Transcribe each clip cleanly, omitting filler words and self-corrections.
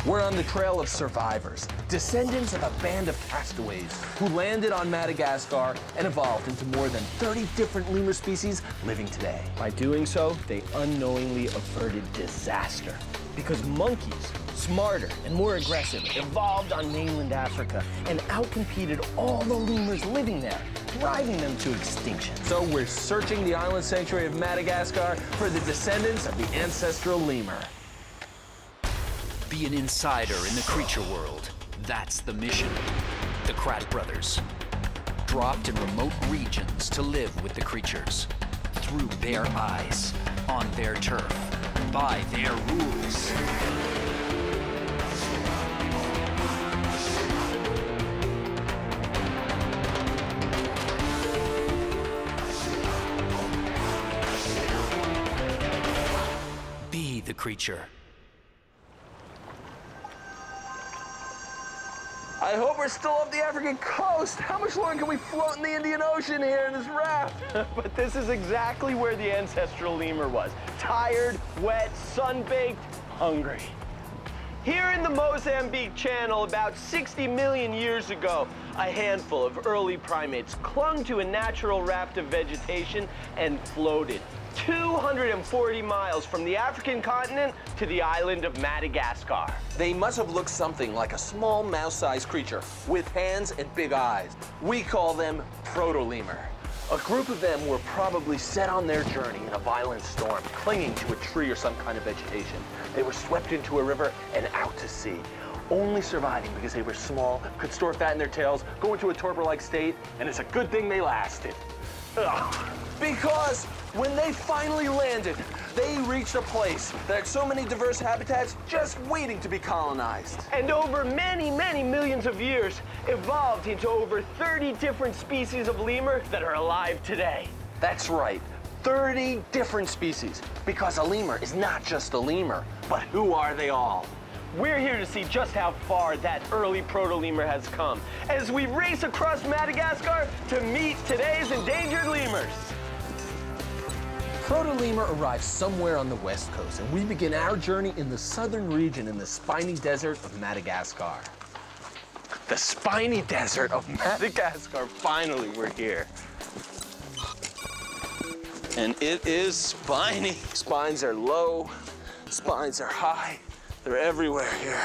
We're on the trail of survivors, descendants of a band of castaways who landed on Madagascar and evolved into more than 30 different lemur species living today. By doing so, they unknowingly averted disaster. Because monkeys, smarter and more aggressive, evolved on mainland Africa and outcompeted all the lemurs living there, driving them to extinction. So we're searching the island sanctuary of Madagascar for the descendants of the ancestral lemur. Be an insider in the creature world. That's the mission. The Krat brothers, dropped in remote regions to live with the creatures, through their eyes, on their turf, by their rules. Be the creature. I hope we're still off the African coast. How much longer can we float in the Indian Ocean here in this raft? But this is exactly where the ancestral lemur was. Tired, wet, sun-baked, hungry. Here in the Mozambique Channel, about 60 million years ago, a handful of early primates clung to a natural raft of vegetation and floated 240 miles from the African continent to the island of Madagascar. They must have looked something like a small mouse-sized creature with hands and big eyes. We call them proto-lemur. A group of them were probably set on their journey in a violent storm, clinging to a tree or some kind of vegetation. They were swept into a river and out to sea, only surviving because they were small, could store fat in their tails, go into a torpor-like state, and it's a good thing they lasted. Ugh. Because when they finally landed, they reached a place that had so many diverse habitats just waiting to be colonized. And over many, many millions of years, evolved into over 30 different species of lemur that are alive today. That's right, 30 different species. Because a lemur is not just a lemur, but who are they all? We're here to see just how far that early proto-lemur has come as we race across Madagascar to meet today's endangered lemurs. Proto-lemur arrived somewhere on the west coast, and we begin our journey in the southern region in the spiny desert of Madagascar. The spiny desert of Madagascar, finally we're here. And it is spiny. Spines are low, spines are high. They're everywhere here.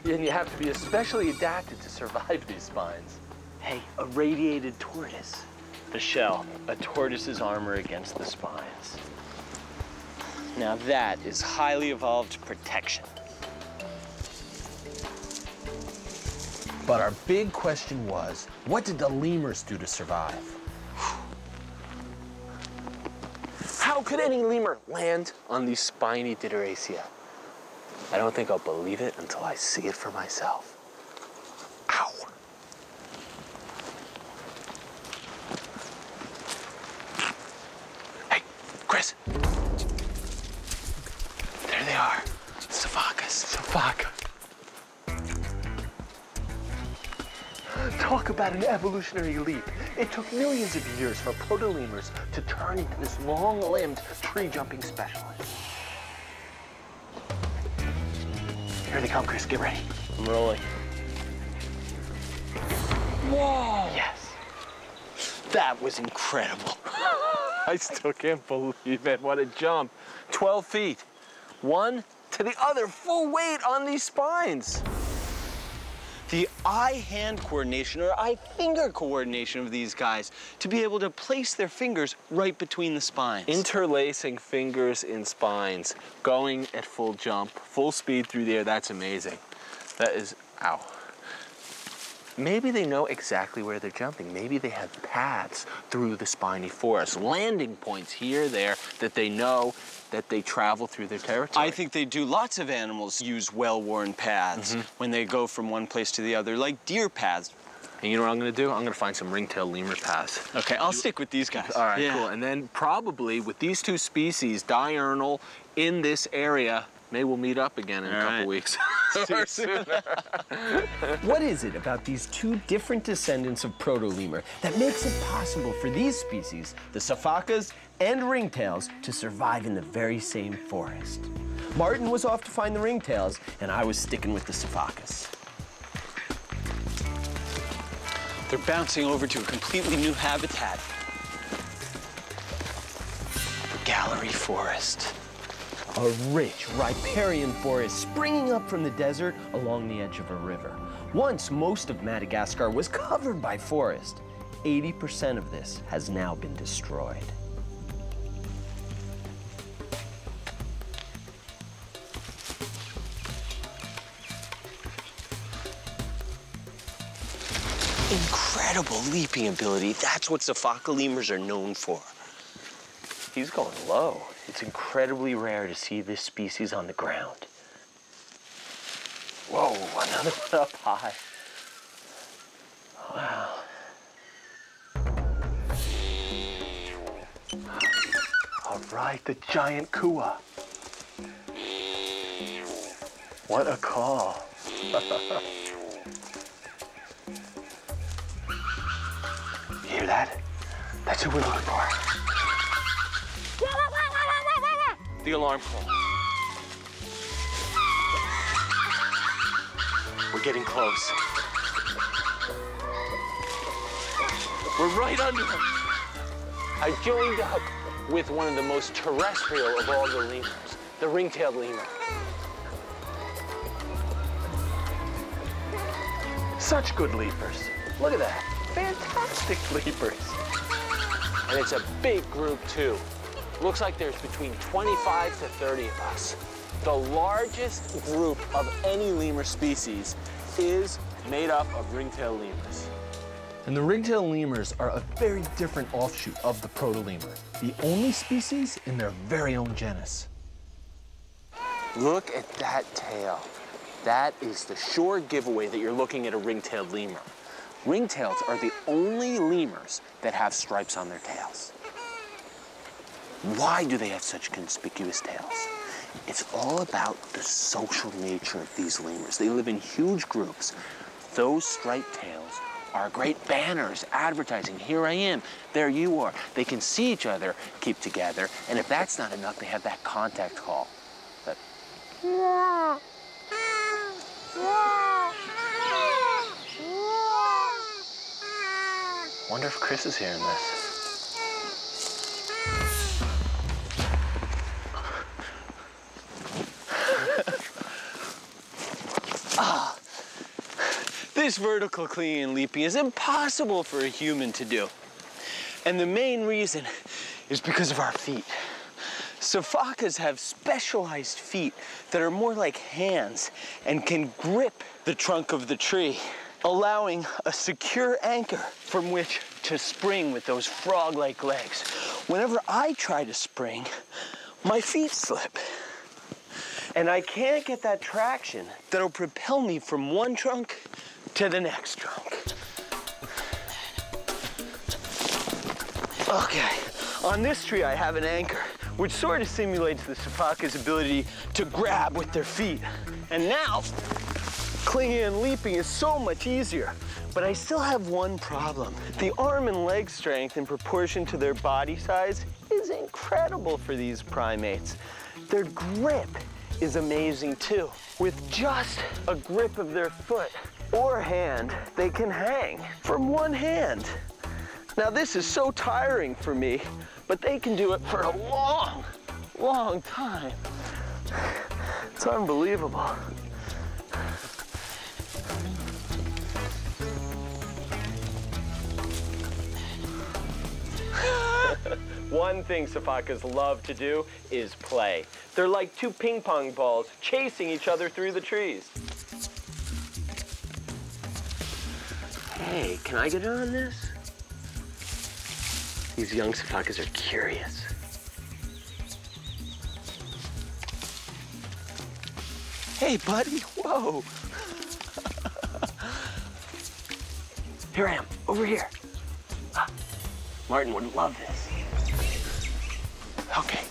And you have to be especially adapted to survive these spines. Hey, a radiated tortoise. The shell, a tortoise's armor against the spines. Now that is highly evolved protection. But our big question was, what did the lemurs do to survive? How could any lemur land on these spiny Dideracia? I don't think I'll believe it until I see it for myself. Ow. Hey, Chris. There they are. Sifakas. Sifaka. Talk about an evolutionary leap. It took millions of years for proto-lemurs to turn into this long-limbed tree-jumping specialist. Here they come, Chris. Get ready. I'm rolling. Whoa! Yes. That was incredible. I still can't believe it. What a jump. 12 feet. One to the other, full weight on these spines. The eye-hand coordination or eye-finger coordination of these guys to be able to place their fingers right between the spines. Interlacing fingers in spines, going at full jump, full speed through the air, that's amazing. That is, ow. Maybe they know exactly where they're jumping. Maybe they have paths through the spiny forest, landing points here, there, that they know that they travel through their territory. I think they do. Lots of animals use well-worn paths when they go from one place to the other, like deer paths. And you know what I'm gonna do? I'm gonna find some ring-tailed lemur paths. Okay, I'll stick with these guys. All right, cool. And then probably with these two species, diurnal, in this area, maybe we'll meet up again in a couple weeks. See you soon. What is it about these two different descendants of proto-lemur that makes it possible for these species, the sifakas and ringtails, to survive in the very same forest? Martin was off to find the ringtails, and I was sticking with the sifakas. They're bouncing over to a completely new habitat. The gallery forest. A rich riparian forest springing up from the desert along the edge of a river. Once, most of Madagascar was covered by forest. 80% of this has now been destroyed. Incredible leaping ability. That's what sifaka lemurs are known for. He's going low. It's incredibly rare to see this species on the ground. Whoa, another one up high. Wow. All right, the giant kua. What a call. You hear that? That's who we're looking for. The alarm call. We're getting close. We're right under him. I joined up with one of the most terrestrial of all the lemurs, the ring-tailed lemur. Such good leapers. Look at that. Fantastic leapers. And it's a big group, too. Looks like there's between 25 to 30 of us. The largest group of any lemur species is made up of ring-tailed lemurs. And the ring-tailed lemurs are a very different offshoot of the proto-lemur, the only species in their very own genus. Look at that tail. That is the sure giveaway that you're looking at a ring-tailed lemur. Ringtails are the only lemurs that have stripes on their tails. Why do they have such conspicuous tails? It's all about the social nature of these lemurs. They live in huge groups. Those striped tails are great banners, advertising. Here I am, there you are. They can see each other, keep together, and if that's not enough, they have that contact call. That... Wonder if Chris is hearing this. This vertical clinging and leaping is impossible for a human to do. And the main reason is because of our feet. Sifakas have specialized feet that are more like hands and can grip the trunk of the tree, allowing a secure anchor from which to spring with those frog-like legs. Whenever I try to spring, my feet slip. And I can't get that traction that'll propel me from one trunk to the next trunk. Okay, on this tree I have an anchor, which sort of simulates the sifaka's ability to grab with their feet. And now, clinging and leaping is so much easier. But I still have one problem. The arm and leg strength in proportion to their body size is incredible for these primates. Their grip is amazing too. With just a grip of their foot or hand, they can hang from one hand. Now this is so tiring for me, but they can do it for a long, long time. It's unbelievable. One thing sifakas love to do is play. They're like two ping pong balls chasing each other through the trees. Hey, can I get in on this? These young sifakas are curious. Hey, buddy, whoa. Here I am, over here. Martin would love this. Okay,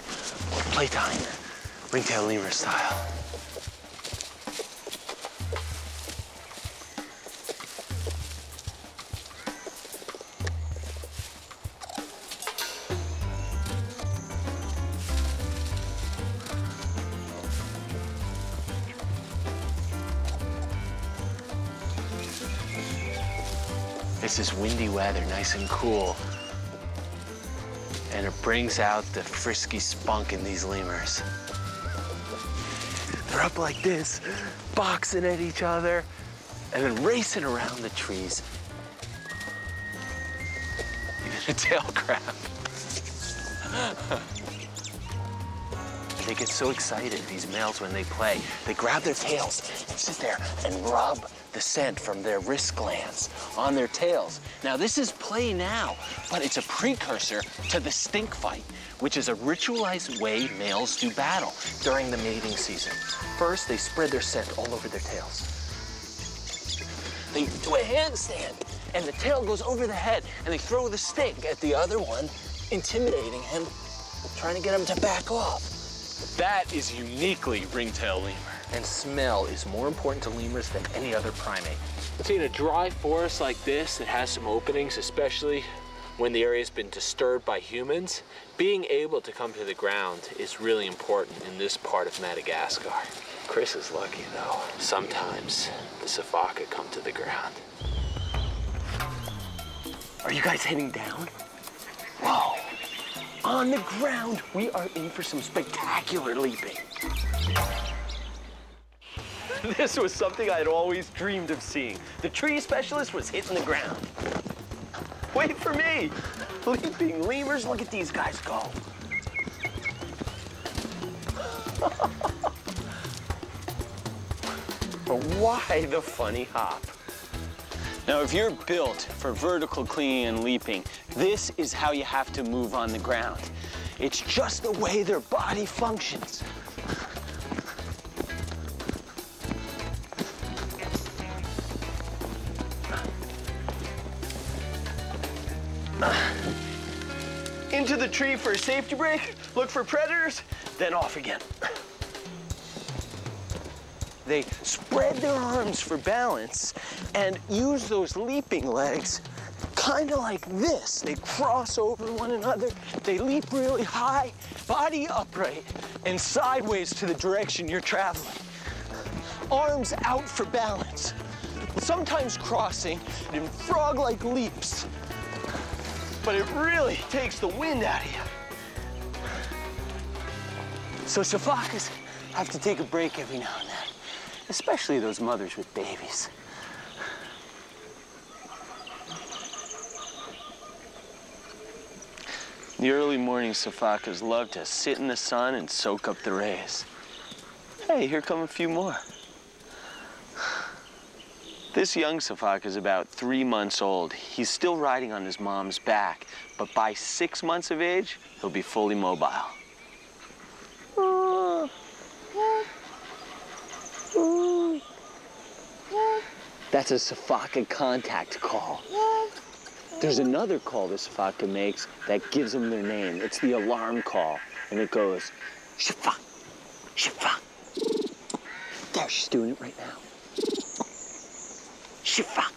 playtime, ring-tailed lemur style. This is windy weather, nice and cool. And it brings out the frisky spunk in these lemurs. They're up like this, boxing at each other, and then racing around the trees. Even a tail grab. They get so excited, these males, when they play. They grab their tails and sit there and rub the scent from their wrist glands on their tails. Now, this is play now, but it's a precursor to the stink fight, which is a ritualized way males do battle during the mating season. First, they spread their scent all over their tails. They do a handstand, and the tail goes over the head, and they throw the stink at the other one, intimidating him, trying to get him to back off. That is uniquely ringtail lemur. And smell is more important to lemurs than any other primate. See, in a dry forest like this that has some openings, especially when the area's been disturbed by humans, being able to come to the ground is really important in this part of Madagascar. Chris is lucky, though. Sometimes the sifaka come to the ground. Are you guys heading down? Whoa. On the ground, we are in for some spectacular leaping. This was something I'd always dreamed of seeing. The tree specialist was hitting the ground. Wait for me. Leaping lemurs, look at these guys go. But why the funny hop? Now, if you're built for vertical clinging and leaping, this is how you have to move on the ground. It's just the way their body functions. Into the tree for a safety break, look for predators, then off again. They spread their arms for balance and use those leaping legs kind of like this. They cross over one another, they leap really high, body upright, and sideways to the direction you're traveling. Arms out for balance, sometimes crossing in frog-like leaps. But it really takes the wind out of you. So sifakas have to take a break every now and then, especially those mothers with babies. In the early morning, sifakas love to sit in the sun and soak up the rays. Hey, here come a few more. This young sifaka is about 3 months old. He's still riding on his mom's back, but by 6 months of age, he'll be fully mobile. That's a sifaka contact call. There's another call the sifaka makes that gives them their name. It's the alarm call, and it goes, shifak, shifak. There, she's doing it right now. Shifak.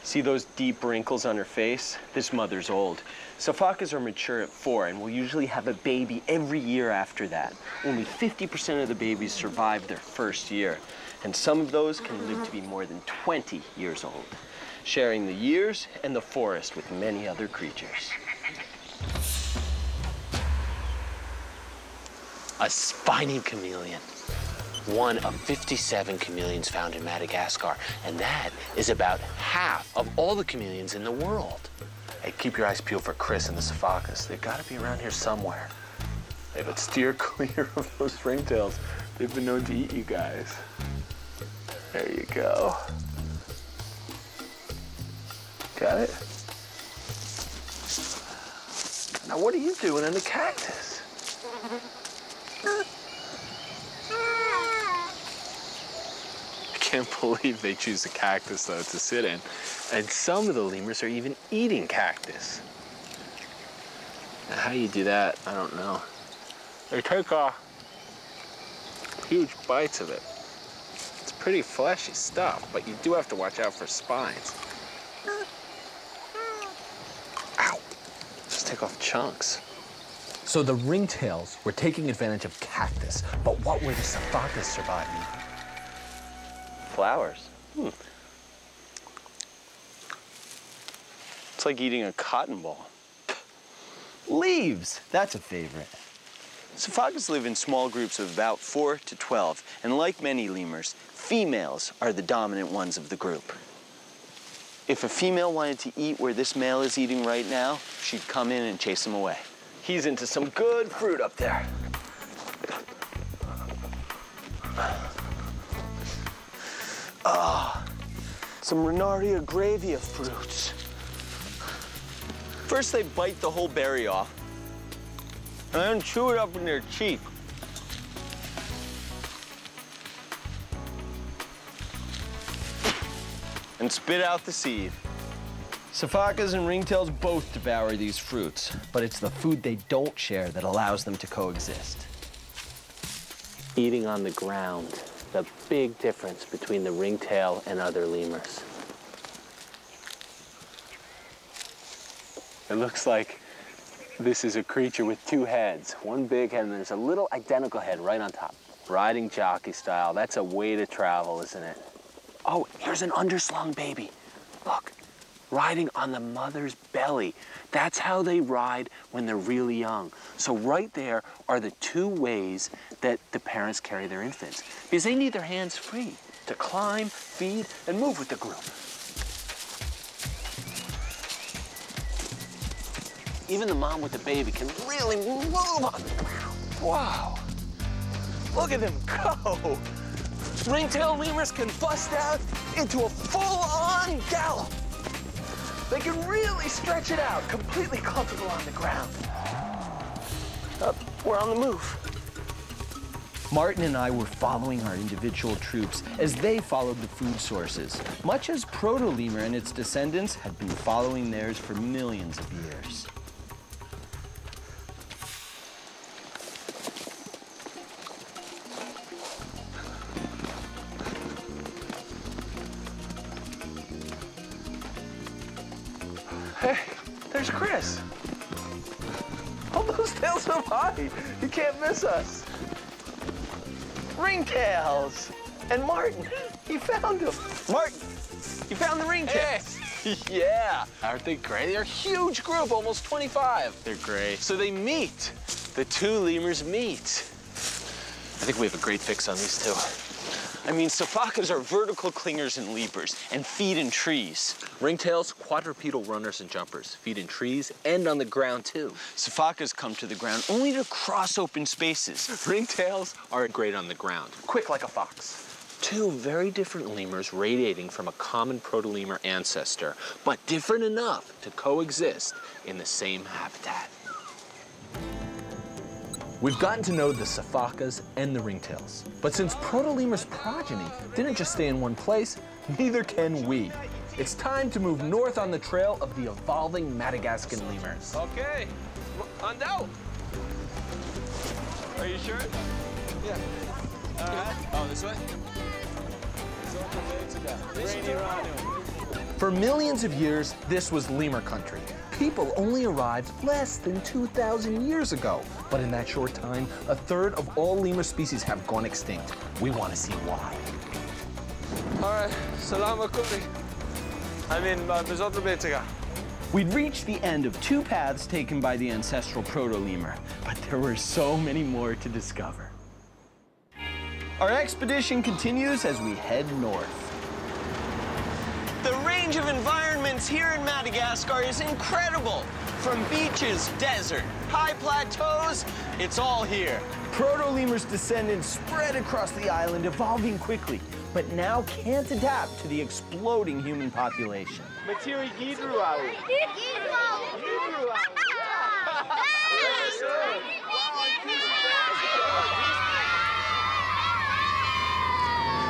See those deep wrinkles on her face? This mother's old. Sifakas are mature at 4 and will usually have a baby every year after that. Only 50% of the babies survive their first year, and some of those can live to be more than 20 years old, sharing the years and the forest with many other creatures. A spiny chameleon. One of 57 chameleons found in Madagascar, and that is about half of all the chameleons in the world. Hey, keep your eyes peeled for Chris and the sifakas. They've got to be around here somewhere. Hey, but steer clear of those ringtails. They've been known to eat you guys. There you go. Got it? Now, what are you doing in the cactus? I can't believe they choose a cactus, though, to sit in. And some of the lemurs are even eating cactus. Now, how you do that, I don't know. They take huge bites of it. It's pretty fleshy stuff, but you do have to watch out for spines. Ow! Just take off chunks. So the ringtails were taking advantage of cactus, but what were the sifakas surviving? Flowers. It's like eating a cotton ball. Leaves, that's a favorite. Sifakas live in small groups of about 4 to 12, and like many lemurs, females are the dominant ones of the group. If a female wanted to eat where this male is eating right now, she'd come in and chase him away. He's into some good fruit up there. Ah, some Renaria gravia fruits. First, they bite the whole berry off, and then chew it up in their cheek. And spit out the seed. Sifakas and ringtails both devour these fruits, but it's the food they don't share that allows them to coexist. Eating on the ground, the big difference between the ringtail and other lemurs. It looks like this is a creature with two heads. One big head and there's a little identical head right on top. Riding jockey style. That's a way to travel, isn't it? Oh, here's an underslung baby. Look, riding on the mother's belly. That's how they ride when they're really young. So right there are the two ways that the parents carry their infants, because they need their hands free to climb, feed, and move with the group. Even the mom with the baby can really move on the ground. Wow. Look at them go. Ringtail lemurs can bust out into a full-on gallop. They can really stretch it out, completely comfortable on the ground. We're on the move. Martin and I were following our individual troops as they followed the food sources, much as proto-lemur and its descendants had been following theirs for millions of years. Hey, there's Chris. Hold those tails up high. You can't miss us. Ringtails. And Martin, he found them. Martin, you found the ringtails. Hey. Yeah. Aren't they great? They're a huge group, almost 25. They're great. So they meet. The two lemurs meet. I think we have a great fix on these two. I mean, sifakas are vertical clingers and leapers and feed in trees. Ringtails, quadrupedal runners and jumpers, feed in trees and on the ground too. Sifakas come to the ground only to cross open spaces. Ringtails are great on the ground, quick like a fox. Two very different lemurs radiating from a common proto-lemur ancestor, but different enough to coexist in the same habitat. We've gotten to know the sifakas and the ringtails. But since proto-lemur's progeny didn't just stay in one place, neither can we. It's time to move north on the trail of the evolving Madagascan lemurs. Okay, on down. Are you sure? Yeah. Oh, this way? For millions of years, this was lemur country. People only arrived less than 2,000 years ago. But in that short time, a third of all lemur species have gone extinct. We want to see why. All right, salam alaikum. I mean, bezodro betiga. We'd reached the end of two paths taken by the ancestral proto-lemur, but there were so many more to discover. Our expedition continues as we head north. The range of environments here in Madagascar is incredible. From beaches, desert, high plateaus, it's all here. Proto-lemur's descendants spread across the island, evolving quickly, but now can't adapt to the exploding human population.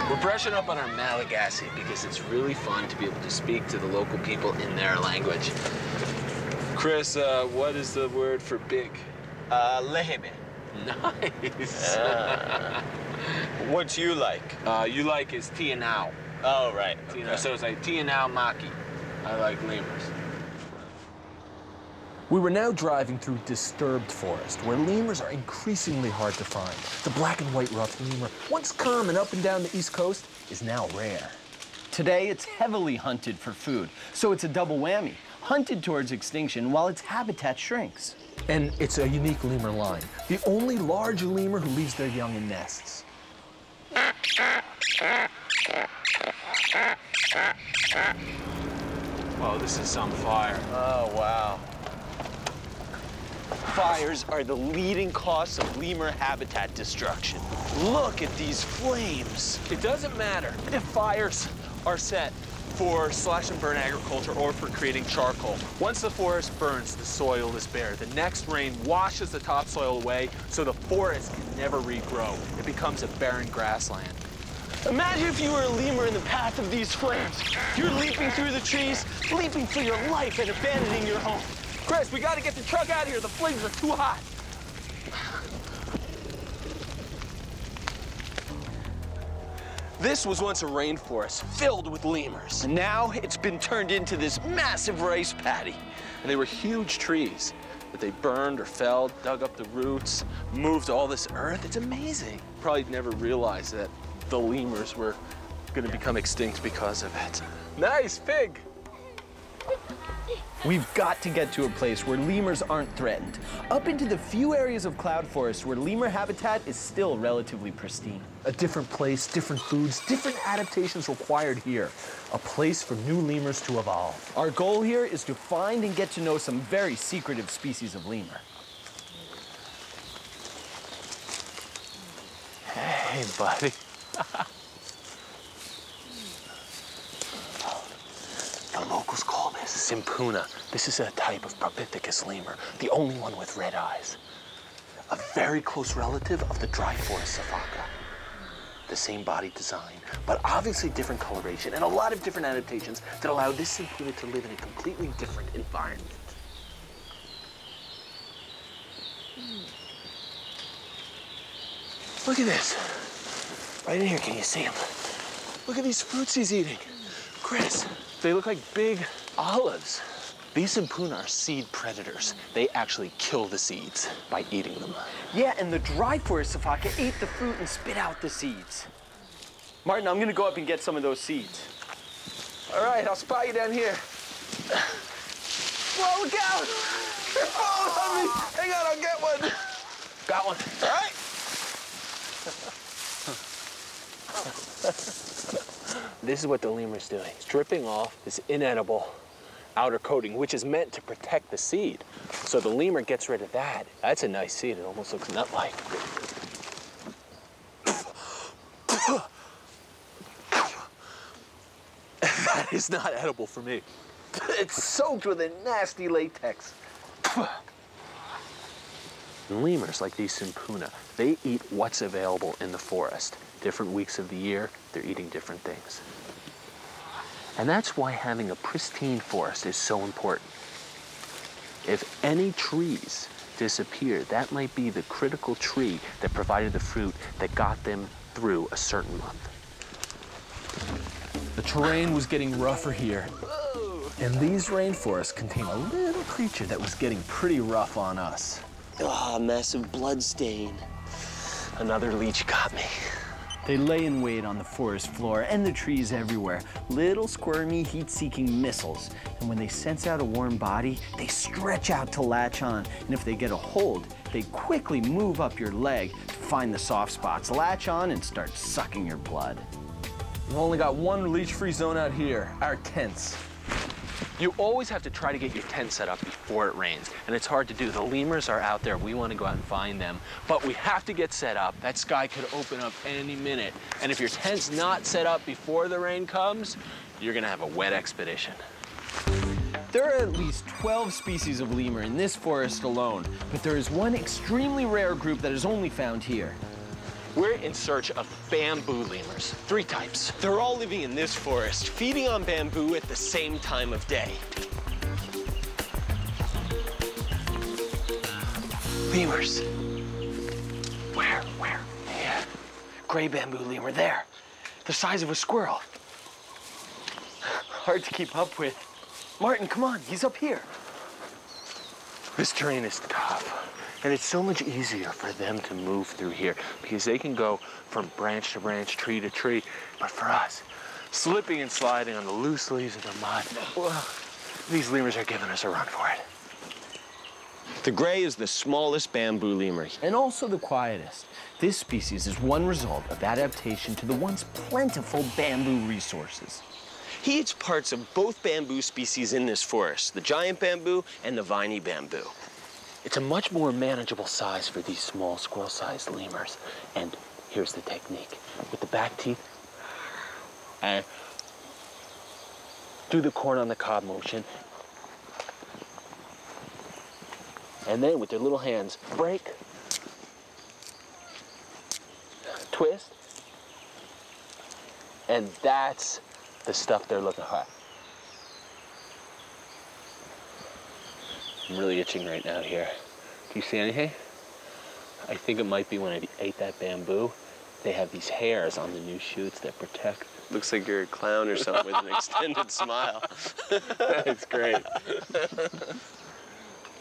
We're brushing up on our Malagasy because it's really fun to be able to speak to the local people in their language. Chris, what is the word for big? Lehebe. Nice. What's you like? You like is tianao. Oh, right. Okay. So it's like tianao maki. I like lemurs. We were now driving through disturbed forest, where lemurs are increasingly hard to find. The black and white ruffed lemur, once common up and down the East Coast, is now rare. Today, it's heavily hunted for food, so it's a double whammy. hunted towards extinction while its habitat shrinks. And it's a unique lemur line, the only large lemur who leaves their young in nests. Whoa, this is some fire. Oh, wow. Fires are the leading cause of lemur habitat destruction. Look at these flames. It doesn't matter if fires are set for slash and burn agriculture or for creating charcoal. Once the forest burns, the soil is bare. The next rain washes the topsoil away, so the forest can never regrow. It becomes a barren grassland. Imagine if you were a lemur in the path of these flames. You're leaping through the trees, leaping for your life and abandoning your home. Chris, we gotta get the truck out of here. The flames are too hot. This was once a rainforest filled with lemurs. And now it's been turned into this massive rice paddy. And they were huge trees that they burned or felled, dug up the roots, moved all this earth. It's amazing. Probably never realized that the lemurs were gonna become extinct because of it. Nice pig. We've got to get to a place where lemurs aren't threatened, up into the few areas of cloud forest where lemur habitat is still relatively pristine. A different place, different foods, different adaptations required here. A place for new lemurs to evolve. Our goal here is to find and get to know some very secretive species of lemur. Hey, buddy. The locals call this simpuna. This is a type of Propithecus lemur, the only one with red eyes. A very close relative of the dry forest sifaka. The same body design, but obviously different coloration and a lot of different adaptations that allow this simpuna to live in a completely different environment. Look at this. Right in here, can you see him? Look at these fruits he's eating. Chris, they look like big olives. These simpuna are seed predators. They actually kill the seeds by eating them. Yeah, and the dry forest sifaka ate the fruit and spit out the seeds. Martin, I'm gonna go up and get some of those seeds. All right, I'll spot you down here. Whoa, look out! They're falling on me! Hang on, I'll get one. Got one. All right. This is what the lemur's doing. Stripping off this inedible outer coating, which is meant to protect the seed. So the lemur gets rid of that. That's a nice seed. It almost looks nut-like. That is not edible for me. It's soaked with a nasty latex. Lemurs, like these simpuna, they eat what's available in the forest. Different weeks of the year, they're eating different things. And that's why having a pristine forest is so important. If any trees disappear, that might be the critical tree that provided the fruit that got them through a certain month. The terrain was getting rougher here. And these rainforests contain a little creature that was getting pretty rough on us. Ah, massive blood stain. Another leech got me. They lay in wait on the forest floor and the trees everywhere, little squirmy, heat-seeking missiles. And when they sense out a warm body, they stretch out to latch on. And if they get a hold, they quickly move up your leg to find the soft spots, latch on, and start sucking your blood. We've only got one leech-free zone out here, our tents. You always have to try to get your tent set up before it rains, and it's hard to do. The lemurs are out there. We want to go out and find them, but we have to get set up. That sky could open up any minute, and if your tent's not set up before the rain comes, you're gonna have a wet expedition. There are at least 12 species of lemur in this forest alone, but there is one extremely rare group that is only found here. We're in search of bamboo lemurs, 3 types. They're all living in this forest, feeding on bamboo at the same time of day. Lemurs. Where? Yeah. Gray bamboo lemur, there. The size of a squirrel. Hard to keep up with. Martin, come on, he's up here. This terrain is tough. And it's so much easier for them to move through here because they can go from branch to branch, tree to tree. But for us, slipping and sliding on the loose leaves of the mud, These lemurs are giving us a run for it. The gray is the smallest bamboo lemur. And also the quietest. This species is one result of adaptation to the once plentiful bamboo resources. He eats parts of both bamboo species in this forest, the giant bamboo and the viney bamboo. It's a much more manageable size for these small squirrel-sized lemurs. And here's the technique. With the back teeth, and do the corn on the cob motion. And then with their little hands, break, twist, and that's the stuff they're looking for. I'm really itching right now here. Do you see anything? I think it might be when I ate that bamboo. They have these hairs on the new shoots that protect. Looks like you're a clown or something with an extended smile. That's great.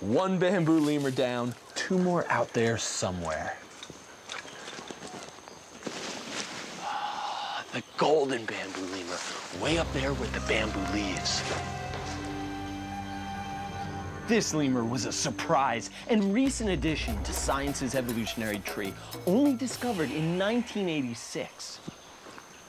One bamboo lemur down, 2 more out there somewhere. The golden bamboo lemur, way up there with the bamboo leaves. This lemur was a surprise and recent addition to science's evolutionary tree, only discovered in 1986.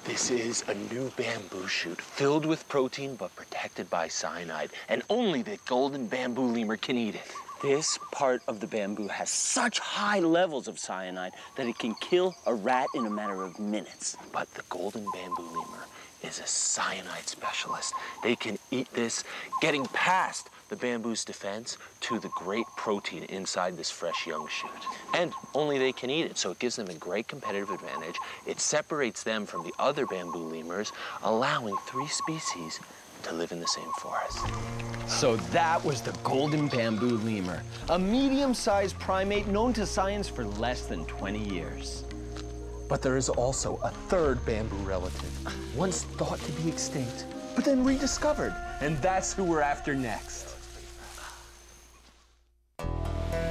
This is a new bamboo shoot filled with protein but protected by cyanide, and only the golden bamboo lemur can eat it. This part of the bamboo has such high levels of cyanide that it can kill a rat in a matter of minutes. But the golden bamboo lemur is a cyanide specialist. They can eat this, getting past the bamboo's defense to the great protein inside this fresh young shoot. And only they can eat it, so it gives them a great competitive advantage. It separates them from the other bamboo lemurs, allowing 3 species to live in the same forest. So that was the golden bamboo lemur, a medium-sized primate known to science for less than 20 years. But there is also a third bamboo relative, once thought to be extinct, but then rediscovered. And that's who we're after next.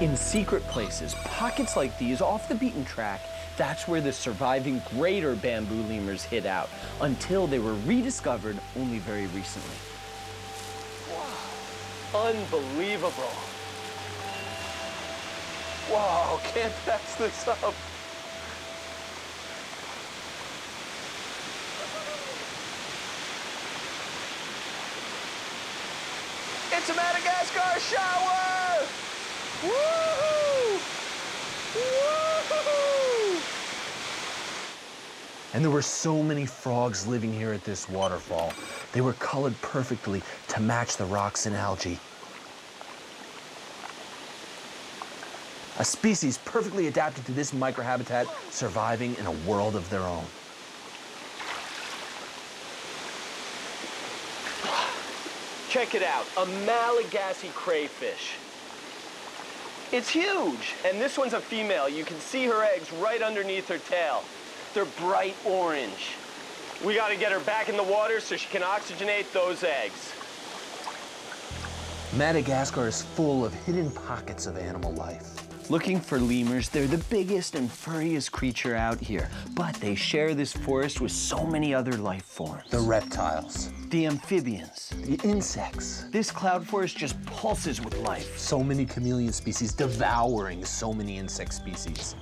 In secret places, pockets like these off the beaten track, that's where the surviving greater bamboo lemurs hid out, until they were rediscovered only very recently. Wow. Unbelievable. Wow, can't pass this up. It's a Madagascar shower! Woo-hoo! Woo-hoo! And there were so many frogs living here at this waterfall. They were colored perfectly to match the rocks and algae. A species perfectly adapted to this microhabitat, surviving in a world of their own. Check it out, a Malagasy crayfish. It's huge, and this one's a female. You can see her eggs right underneath her tail. They're bright orange. We gotta get her back in the water so she can oxygenate those eggs. Madagascar is full of hidden pockets of animal life. Looking for lemurs, they're the biggest and furriest creature out here, but they share this forest with so many other life forms. The reptiles, The amphibians. the insects, This cloud forest just pulses with life. so many chameleon species devouring so many insect species.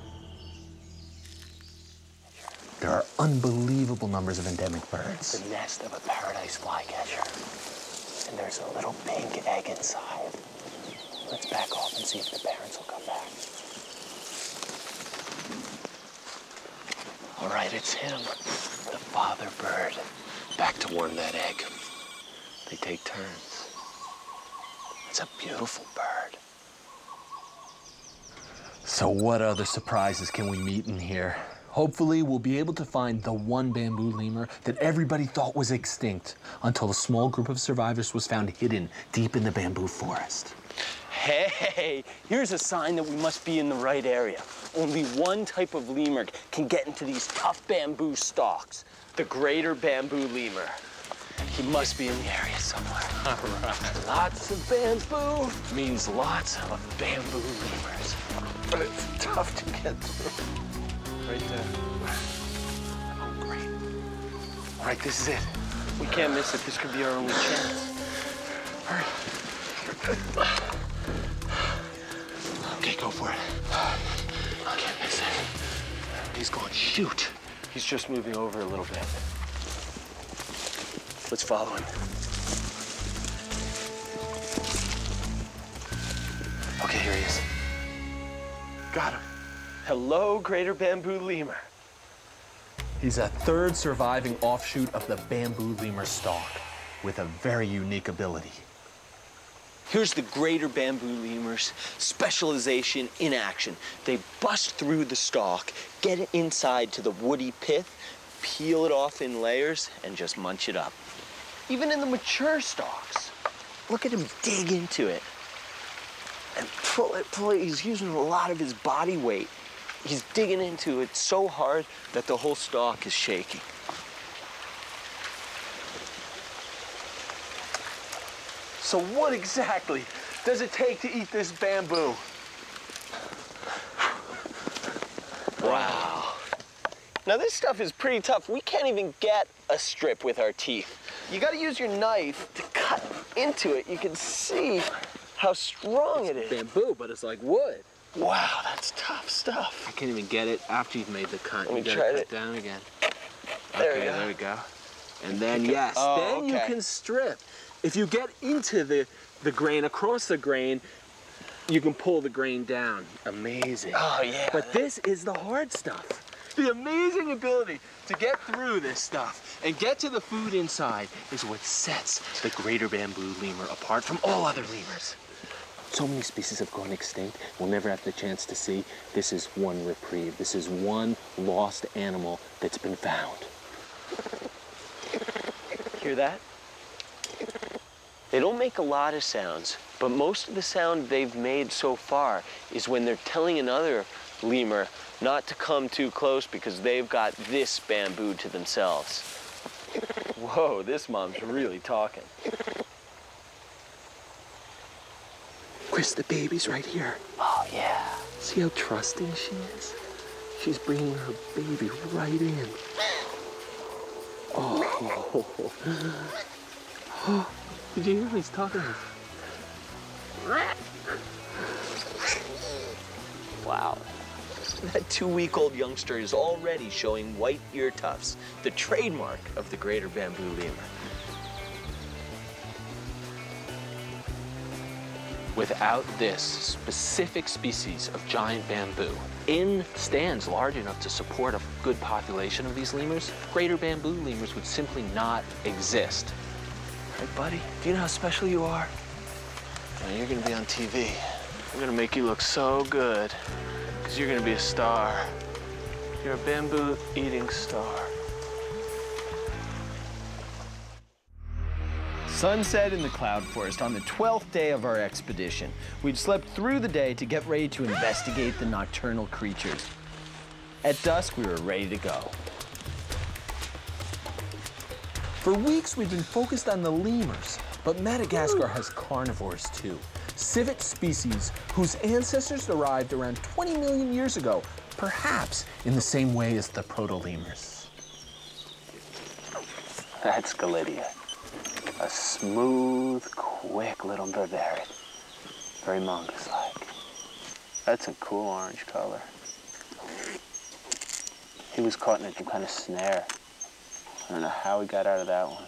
There are unbelievable numbers of endemic birds. The nest of a paradise flycatcher. And there's a little pink egg inside. Let's back off and see if the parents will come back. All right, it's him, the father bird. Back to warm that egg. They take turns. It's a beautiful bird. So what other surprises can we meet in here? Hopefully we'll be able to find the one bamboo lemur that everybody thought was extinct until a small group of survivors was found hidden deep in the bamboo forest. Hey, here's a sign that we must be in the right area. Only one type of lemur can get into these tough bamboo stalks. The greater bamboo lemur. He must be in the area somewhere. All right. Lots of bamboo means lots of bamboo lemurs. But it's tough to get through. Right there. Oh, great. All right, this is it. We can't miss it. This could be our only chance. Hurry. Okay, go for it. I can't miss it. He's going, shoot. He's just moving over a little bit. Let's follow him. Okay, here he is. Got him. Hello, greater bamboo lemur. He's a third surviving offshoot of the bamboo lemur stock with a very unique ability. Here's the greater bamboo lemur's specialization in action. They bust through the stalk, get it inside to the woody pith, peel it off in layers, and just munch it up. Even in the mature stalks, look at him dig into it and pull it. He's using a lot of his body weight. He's digging into it so hard that the whole stalk is shaking. So what exactly does it take to eat this bamboo? Wow. Now this stuff is pretty tough. We can't even get a strip with our teeth. You gotta use your knife to cut into it. You can see how strong it is. Bamboo, but it's like wood. Wow, that's tough stuff. I can't even get it after you've made the cut. Let me You gotta try cut it. down again. There Okay, we go. there we go. And then, Okay. yes, Oh, then you okay. can strip. If you get into the grain, across the grain, you can pull the grain down. Amazing. Oh, yeah. But this is the hard stuff. The amazing ability to get through this stuff and get to the food inside is what sets the greater bamboo lemur apart from all other lemurs. So many species have gone extinct, we'll never have the chance to see. This is one reprieve. This is one lost animal that's been found. Hear that? They don't make a lot of sounds, but most of the sound they've made so far is when they're telling another lemur not to come too close because they've got this bamboo to themselves. Whoa, this mom's really talking. Chris, the baby's right here. Oh, yeah. See how trusting she is? She's bringing her baby right in. Oh. Did you hear him? He's talking. Wow. That 2-week-old youngster is already showing white ear tufts, the trademark of the greater bamboo lemur. Without this specific species of giant bamboo in stands large enough to support a good population of these lemurs, greater bamboo lemurs would simply not exist. Right, buddy? Do you know how special you are? Now you're gonna be on TV. I'm gonna make you look so good, because you're gonna be a star. You're a bamboo-eating star. Sunset in the cloud forest on the 12th day of our expedition. We'd slept through the day to get ready to investigate the nocturnal creatures. At dusk, we were ready to go. For weeks, we've been focused on the lemurs, but Madagascar has carnivores too. Civet species whose ancestors arrived around 20 million years ago, perhaps in the same way as the proto-lemurs. That's Galidia. A smooth, quick little barbarian. Very mongoose-like. That's a cool orange color. He was caught in a kind of snare. I don't know how he got out of that one.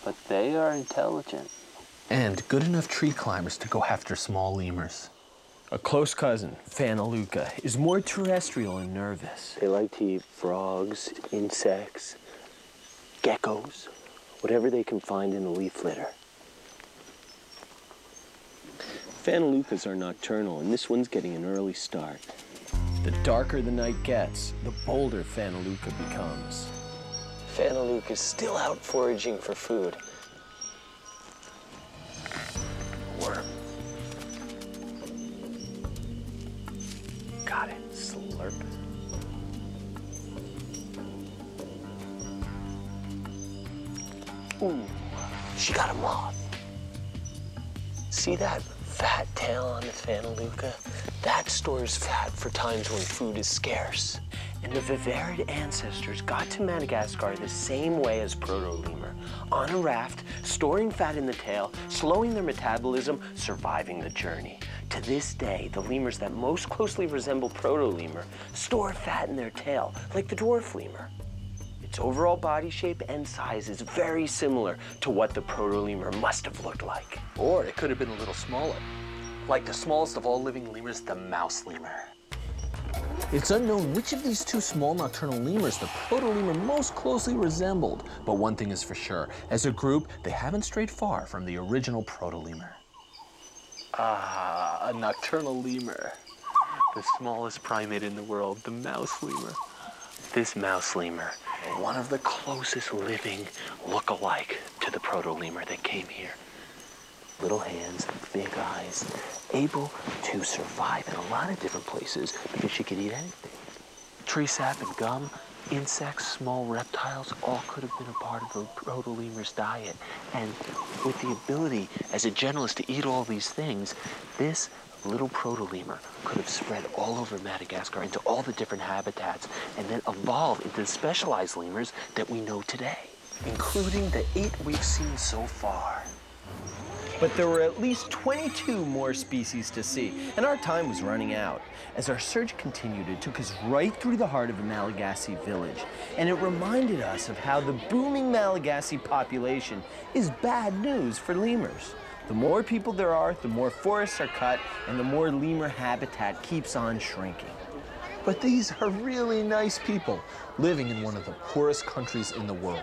But they are intelligent. And good enough tree climbers to go after small lemurs. A close cousin, Phaneluca, is more terrestrial and nervous. They like to eat frogs, insects, geckos, whatever they can find in the leaf litter. Phanelucas are nocturnal, and this one's getting an early start. The darker the night gets, the bolder Phaneluca becomes. Phaneluca's still out foraging for food. Worm. Got it. Slurp. Ooh, she got a moth. See that fat tail on the Phaneluca? That stores fat for times when food is scarce. And the vivarid ancestors got to Madagascar the same way as proto-lemur, on a raft, storing fat in the tail, slowing their metabolism, surviving the journey. To this day, the lemurs that most closely resemble proto-lemur store fat in their tail, like the dwarf lemur. Its overall body shape and size is very similar to what the proto-lemur must have looked like. Or it could have been a little smaller. Like the smallest of all living lemurs, the mouse lemur. It's unknown which of these two small nocturnal lemurs the proto-lemur most closely resembled, but one thing is for sure, as a group, they haven't strayed far from the original proto-lemur. Ah, a nocturnal lemur. The smallest primate in the world, the mouse lemur. This mouse lemur, one of the closest living look-alike to the proto-lemur that came here. Little hands, big eyes, able to survive in a lot of different places because she could eat anything. Tree sap and gum, insects, small reptiles, all could have been a part of the proto-lemur's diet. And with the ability as a generalist to eat all these things, this little proto-lemur could have spread all over Madagascar into all the different habitats and then evolved into the specialized lemurs that we know today, including the 8 we've seen so far. But there were at least 22 more species to see, and our time was running out. As our search continued, it took us right through the heart of a Malagasy village, and it reminded us of how the booming Malagasy population is bad news for lemurs. The more people there are, the more forests are cut, and the more lemur habitat keeps on shrinking. But these are really nice people living in one of the poorest countries in the world.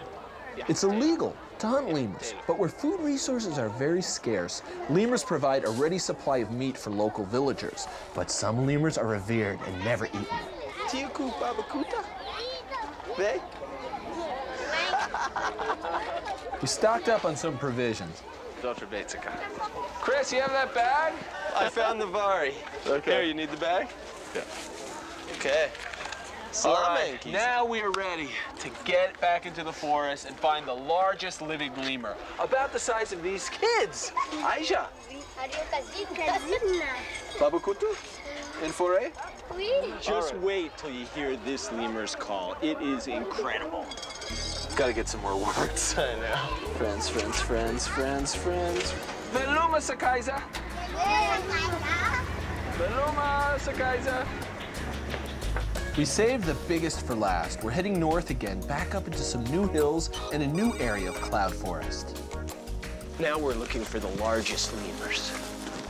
It's illegal to hunt lemurs, but where food resources are very scarce, lemurs provide a ready supply of meat for local villagers. But some lemurs are revered and never eaten. We stocked up on some provisions. Chris, you have that bag? I found the Vari. Okay. Here, you need the bag? Yeah. Okay. All right, now we are ready to get back into the forest and find the largest living lemur, about the size of these kids. Aisha. Babakutu? In foray? Just wait till you hear this lemur's call. It is incredible. Gotta get some more words. I know. Friends. Veluma Sakaiza. Veluma Sakaiza. We saved the biggest for last. We're heading north again, back up into some new hills and a new area of cloud forest. Now we're looking for the largest lemurs.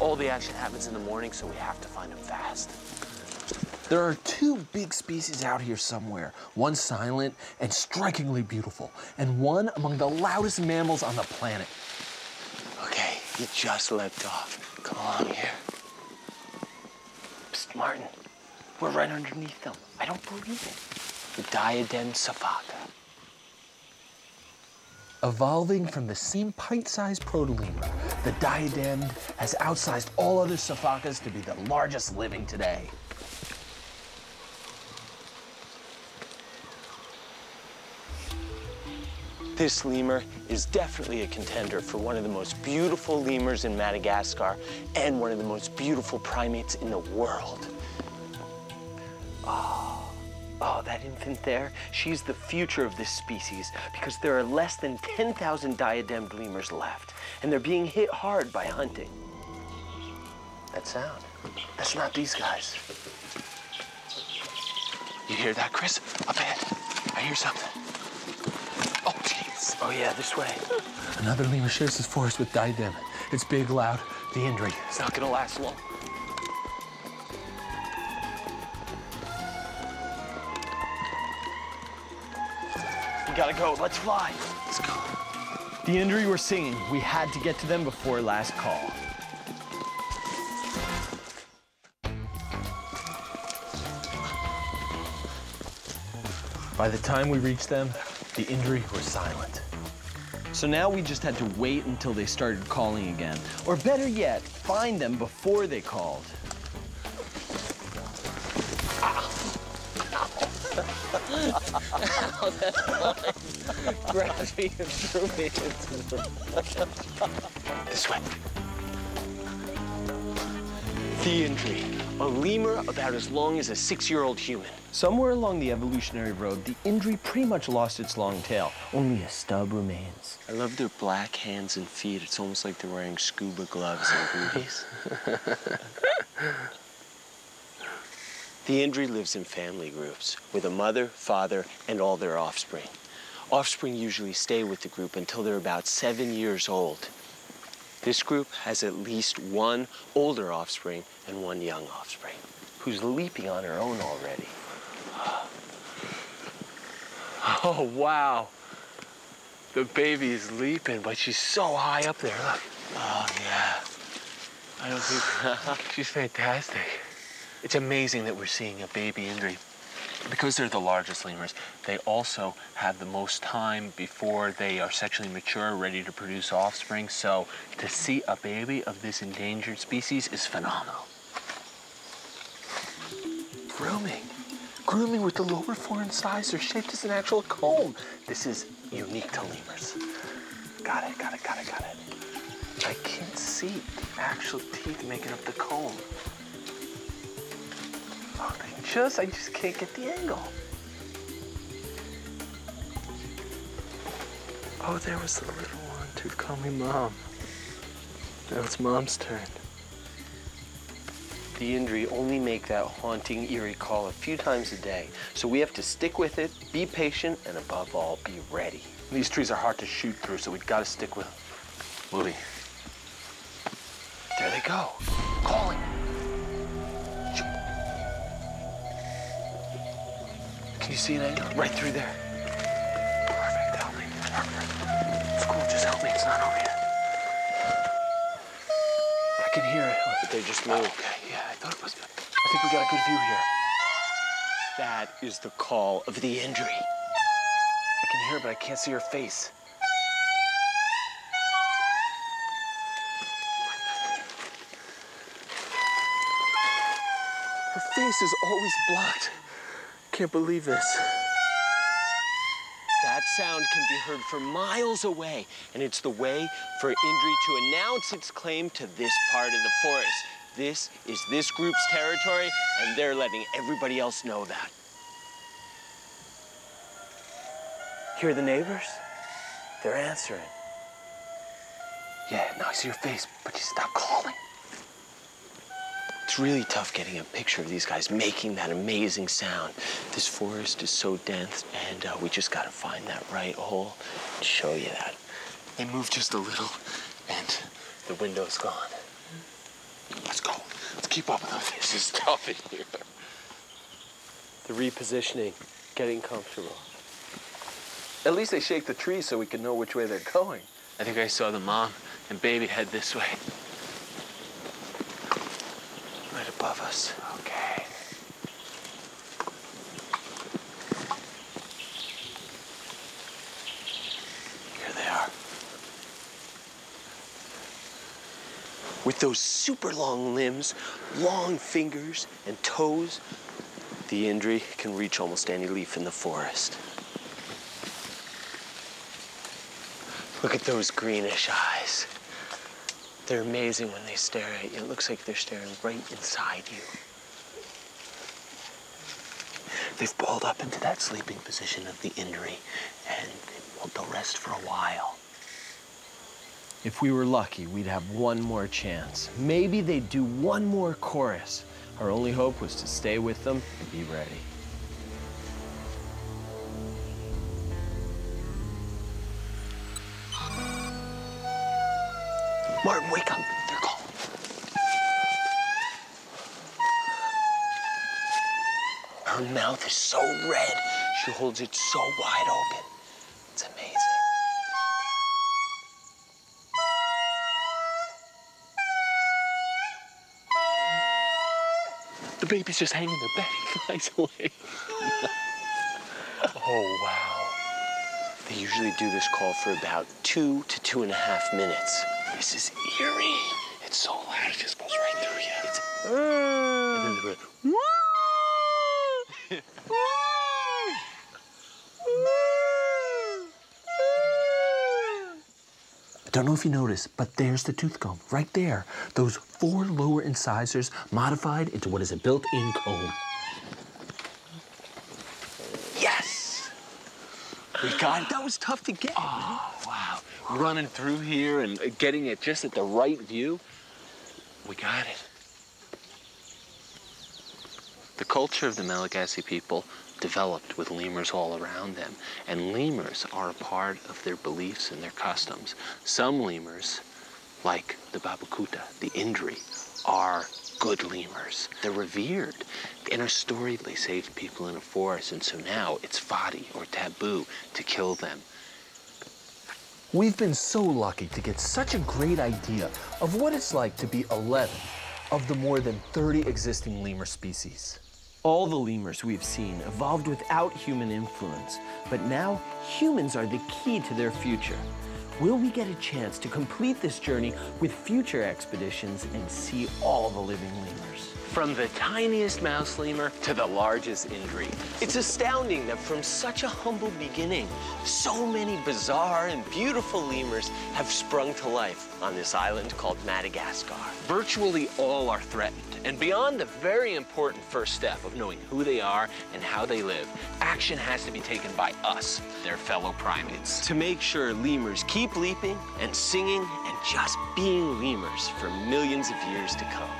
All the action happens in the morning, so we have to find them fast. There are 2 big species out here somewhere, one silent and strikingly beautiful, and one among the loudest mammals on the planet. Okay, you just left off. Come along here. Psst, Martin. We're right underneath them. I don't believe it. The diademed sifaka. Evolving from the same pint-sized proto-lemur, the diademed has outsized all other sifakas to be the largest living today. This lemur is definitely a contender for one of the most beautiful lemurs in Madagascar and one of the most beautiful primates in the world. Oh, that infant there, she's the future of this species because there are less than 10,000 diademed lemurs left, and they're being hit hard by hunting. That sound, that's not these guys. You hear that, Chris? Up ahead. I hear something. Oh, jeez. Oh yeah, this way. Another lemur shares his forest with diademed. It's big, loud, the indri. It's not gonna last long. We gotta go, let's fly. Let's go. The indri were singing. We had to get to them before last call. By the time we reached them, the indri were silent. So now we just had to wait until they started calling again. Or better yet, find them before they called. Grabbed me and threw me into the... This way. The indri, A lemur about as long as a 6-year-old human. Somewhere along the evolutionary road, the indri pretty much lost its long tail. Only a stub remains. I love their black hands and feet. It's almost like they're wearing scuba gloves and booties. The indri lives in family groups with a mother, father, and all their offspring. Offspring usually stay with the group until they're about 7 years old. This group has at least one older offspring and one young offspring, who's leaping on her own already. Oh, wow. The baby is leaping, but she's so high up there, look. Oh, yeah. I don't think, she's fantastic. It's amazing that we're seeing a baby indri. Because they're the largest lemurs, they also have the most time before they are sexually mature, ready to produce offspring. So to see a baby of this endangered species is phenomenal. Grooming. Grooming with the lower four incisors. They're shaped as an actual comb. This is unique to lemurs. Got it. I can't see the actual teeth making up the comb. Oh, I just can't get the angle. Oh, there was the little one to call me Mom. Now it's Mom's turn. The indri only make that haunting, eerie call a few times a day, so we have to stick with it, be patient, and above all, be ready. These trees are hard to shoot through, so we've got to stick with them. Movie. There they go. Calling. Can you see an angle? Right through there. Perfect, help me. Perfect. It's cool, just help me, it's not over yet. I can hear it. But they just moved. Okay, yeah, I thought it was. I think we got a good view here. That is the call of the indri. I can hear her, but I can't see her face. Her face is always blocked. Can't believe this. That sound can be heard for miles away, and it's the way for indri to announce its claim to this part of the forest. This is this group's territory, and they're letting everybody else know that. Hear the neighbors? They're answering. Yeah, now I see her face, but she stopped calling. It's really tough getting a picture of these guys making that amazing sound. This forest is so dense, and we just gotta find that right hole and show you that. They moved just a little, and the window's gone. Let's go. Let's keep up with them. This is tough in here. The repositioning, getting comfortable. At least they shake the trees so we can know which way they're going. I think I saw the mom and baby head this way. Right above us. Okay. Here they are. With those super long limbs, long fingers, and toes, the indri can reach almost any leaf in the forest. Look at those greenish eyes. They're amazing when they stare at you. It looks like they're staring right inside you. They've balled up into that sleeping position of the indri, and they'll rest for a while. If we were lucky, we'd have one more chance. Maybe they'd do one more chorus. Our only hope was to stay with them and be ready. Martin, wake up. They're calling. Her mouth is so red. She holds it so wide open. It's amazing. The baby's just hanging there, Betty flies away. Oh, wow. They usually do this call for about 2 to 2.5 minutes. This is eerie. It's so loud, it just goes right through you. It's... And then the bird. Don't know if you noticed, but there's the tooth comb, right there. Those 4 lower incisors modified into what is a built-in comb. Yes! We got it. That was tough to get. Oh, wow. Running through here and getting it just at the right view. We got it. The culture of the Malagasy people developed with lemurs all around them, and lemurs are a part of their beliefs and their customs. Some lemurs, like the babukuta, the indri, are good lemurs. They're revered. In a story, they saved people in a forest, and so now it's fadi, or taboo, to kill them. We've been so lucky to get such a great idea of what it's like to be 11 of the more than 30 existing lemur species. All the lemurs we've seen evolved without human influence, but now humans are the key to their future. Will we get a chance to complete this journey with future expeditions and see all the living lemurs? From the tiniest mouse lemur to the largest indri. It's astounding that from such a humble beginning, so many bizarre and beautiful lemurs have sprung to life on this island called Madagascar. Virtually all are threatened, and beyond the very important first step of knowing who they are and how they live, action has to be taken by us, their fellow primates. To make sure lemurs keep leaping and singing and just being lemurs for millions of years to come.